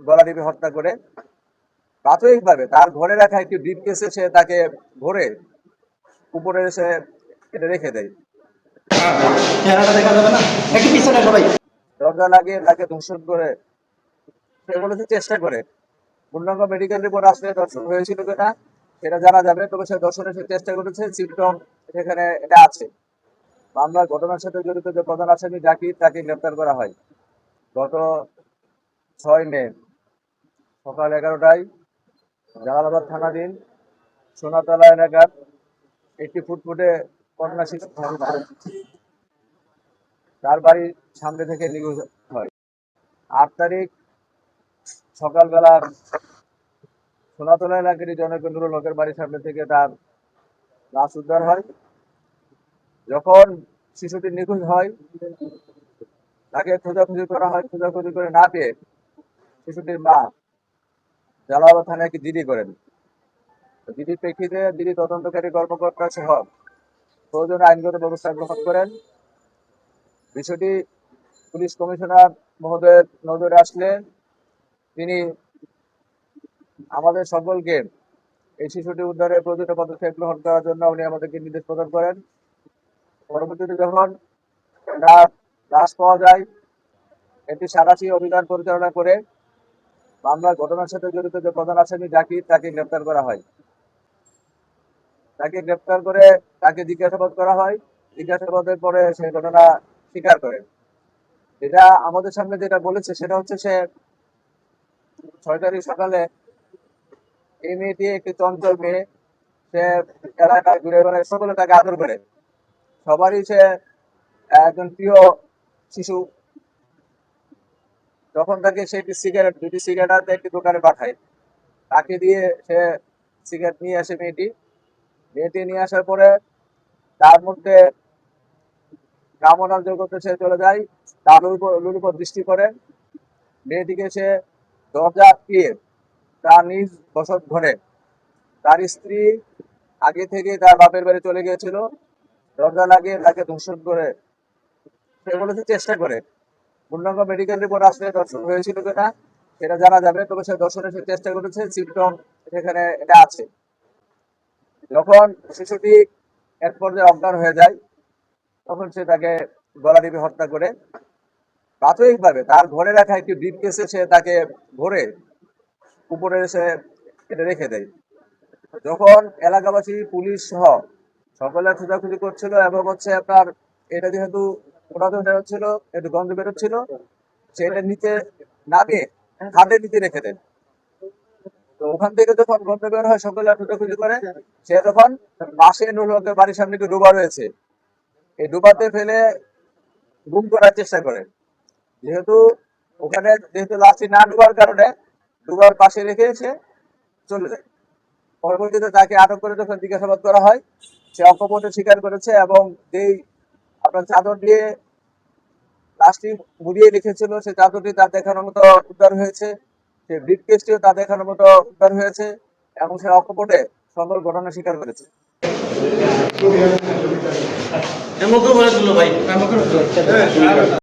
গলা টিপে হত্যা করে প্রাথমিকভাবে তার ঘরে রাখা একটি ব্রিফকেসে সে তাকে ভরে উপরে এসে এটা রেখে দেয়। দরজা লাগিয়ে তাকে ধর্ষণ করে, সে বলেছে চেষ্টা করে। পূর্ণাঙ্গ মেডিকেল রিপোর্ট আসলে ধর্ষণ হয়েছিল কিনা সেটা জানা যাবে, তবে সে ধর্ষণের সে চেষ্টা করেছে, সিমটম সেখানে এটা আছে। মামলার ঘটনার সাথে জড়িত যে প্রধান আসামি জাকির, তাকে গ্রেপ্তার করা হয় গত 6 মে সকাল 11টায় জালালাবাদ থানাধীন সোনাতলা এলাকার একটি ফুটফুটে কন্যা শিশু তার বাড়ির সামনে থেকে নিখোঁজ হয়। 8 তারিখ সকালবেলা সোনাতলা এলাকার জনৈক নুরুল হকের বাড়ির সামনে থেকে তার লাশ উদ্ধার হয়। যখন শিশুটি নিখোঁজ হয় তাকে খোঁজাখুঁজি করা হয়, খোঁজাখুঁজি করে না পেয়ে শিশুটির মা জালালাবাদ থানায় একটি জিডি করেন। জিডির প্রেক্ষিতে জিডি তদন্তকারী কর্মকর্তা সহ প্রয়োজনীয় আইনগত ব্যবস্থা গ্রহণ করেন। বিষয়টি পুলিশ কমিশনার মহোদয়ের নজরে আসলে তিনি আমাদের সকলকে এই শিশুটি উদ্ধারে প্রয়োজনীয় পদক্ষেপ গ্রহণ করার জন্য উনি আমাদেরকে নির্দেশ প্রদান করেন। পরবর্তীতে যখন লাশ পাওয়া যায়, একটি সাঁড়াশি অভিযান পরিচালনা করে মামলার ঘটনার সাথে জড়িত যে প্রধান আসামি জাকির, তাকে গ্রেপ্তার করা হয়। তাকে গ্রেপ্তার করে তাকে জিজ্ঞাসাবাদ করা হয়। জিজ্ঞাসাবাদের পরে সে ঘটনা স্বীকার করে। এটা আমাদের সামনে যেটা বলেছে সেটা হচ্ছে, সে 6 তারিখ সকালে এই মেয়েটি একটি চঞ্চল মেয়ে, সে এলাকায় ঘুরে বেড়ায়, সকলে তাকে আদর করে, সবারই সে একজন প্রিয় শিশু। তখন তাকে সে একটি সিগারেট, 2টি সিগারেট হাতে একটি দোকানে পাঠায়, তাকে দিয়ে সে সিগারেট নিয়ে আসে। মেয়েটি নিয়ে আসার পরে তার মধ্যে কামনার জগতে সে চলে যায়। তার উপর দৃষ্টি করে মেয়েটিকে সে দরজা আটকিয়ে তার নিজ বসত ঘরে, তার স্ত্রী আগে থেকে তার বাপের বাড়ি চলে গিয়েছিল, দরজা লাগিয়ে তাকে ধর্ষণ করে, সে বলেছে চেষ্টা করে। পূর্ণাঙ্গ মেডিকেল রিপোর্ট আসলে ধর্ষণ হয়েছিল কিনা সেটা জানা যাবে, তবে সে ধর্ষণের সে চেষ্টা করেছে, সিমটম সেখানে এটা আছে। যখন শিশুটি এক পর্যায়ে অজ্ঞান হয়ে যায় তখন সে তাকে গলা টিপে হত্যা করে প্রাথমিকভাবে তার ঘরে রাখা একটি ব্রিফকেসে সে তাকে ভরে উপরে এসে এটা রেখে দেয়। যখন এলাকাবাসী, পুলিশ সহ সকলে খোঁজাখুঁজি করছিল এবং আপনার এটা যেহেতু পুরাতন হচ্ছিল, একটু গন্ধ বেরোচ্ছিল, সেটা নিচে নামিয়ে খাদের নিচে রেখে দেন। তো ওখান থেকে যখন গন্ধ বের হয় সকলে খোঁজাখুঁজি করে, সে তখন পাশে নুরুল হকের বাড়ির সামনে একটু ডোবা রয়েছে, এই ডোবাতে ফেলে গুম করার চেষ্টা করে। যেহেতু লাশটি না ডুবার কারণে ডুবার পাশে রেখে সে চলে যায়। পরবর্তীতে তাকে আটক করে যখন জিজ্ঞাসাবাদ করা হয়, সে অকপটে স্বীকার করেছে এবং যেই আপনার চাদর দিয়ে লাশটি মুড়িয়ে রেখেছিল, সে চাদরটি তার দেখানোর মতো উদ্ধার হয়েছে, সে ব্রিফকেসটিও তার দেখানোর মতো উদ্ধার হয়েছে এবং সে অকপটে সকল ঘটনা স্বীকার করেছে।